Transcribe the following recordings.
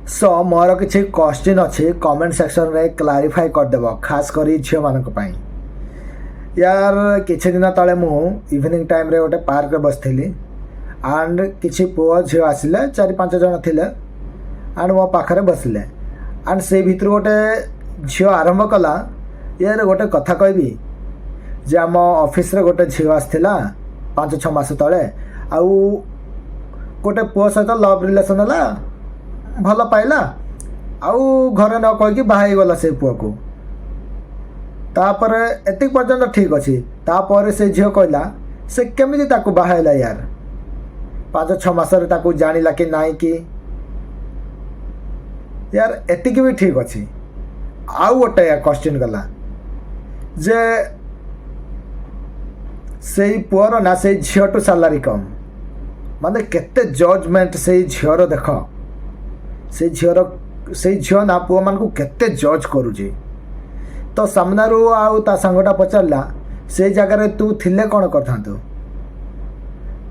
सो मोर किसी क्वेश्चन अच्छे comment section रे क्लारिफाई करदेव खास कर झील मानी यार किसी दिन तले मु इवनिंग टाइम रे गोटे पार्क रे बसली एंड किसी पुओ झील आसिले 4-5 जन थिले एंड मो पाखरे बसिले एंड से भितर गोटे झील आरंभ कला यार गोटे कथा कहबी जे आम ऑफिस रे गोटे झील आसला 5-6 मास तले आउ गोटे पुओ सहित लव रिलेशन है भल पाइला आउ घरे न कहीकि बाहा गला से पुओ को तापर एतिक पर्यंत ठीक अच्छी तापर से झील कहला से केमी ताकू बाहाइला यार 5-6 मासरे ताकू जानिला कि नाई कि यार एतिक भी ठीक अच्छी आउ गोटे क्वेश्चन गला जे से पुअर ना से झील सालारी कम माने केते जजमेंट से झील देख से झील ना पुओ मान को केते जज करुचे तो सामनारू आउ ता सांगटा पचारला से जगह तू थिले कौन कर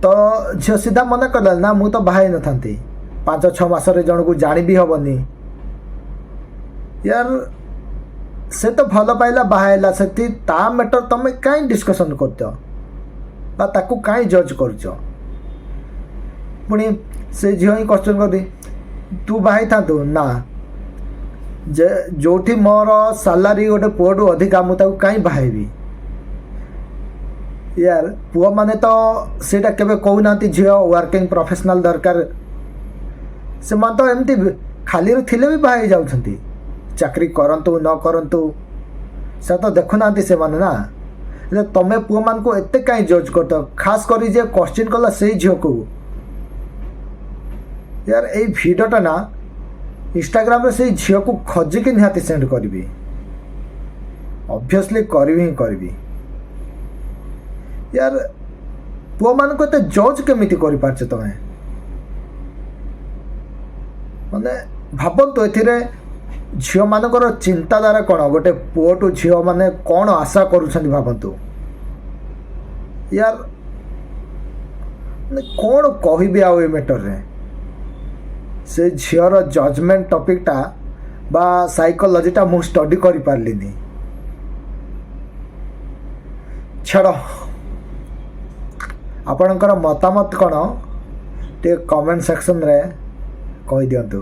तो झील सीधा मन कर ना मु तो बाहा न था 5-6 मासरे जन को जानी भी हेनी यार से तो भल पाइला बाहा से ता मैटर तुम कहीं डिस्कसन कर कहीं जज कर पुणी से झील ही क्वेश्चन कर तू बाहाई था ना जे जोठी मोर सालारी गोटे पुओटू अधिका मुझे कहीं बाहबी यार पुओ माने तो सेटा केबे कहूना झील वर्किंग प्रोफेशनल दरकार से मन तो एमती खाली थिले भी बाहा जाउछंती चाकरी करंतु न करंतु से तो देखुना से माने ना तमें पुओ मान को एते कहीं जज कर खास करी जे क्वेश्चन कला से झील को यार ये भिडटा ना इंस्टाग्राम रे से झील को खोजिकी निहाती सेंड करी ऑब्वियसली करी यार पुओ मान को एते जज केमिति करि पारछ तमे माने भाबंतु एथिरे झील मानकर चिंताधारा कौन गोटे पुओटू झील माने कौन आशा करुछंती भाबंतु यार कौन कहबी आ मैटर रे से झीर जजमेंट टॉपिकटा बा साइकोलॉजीटा मु स्टडी करि पारलिनी छड़ आपणकर मतामत कौन टे कमेंट सेक्शन रे कहि दियंतु।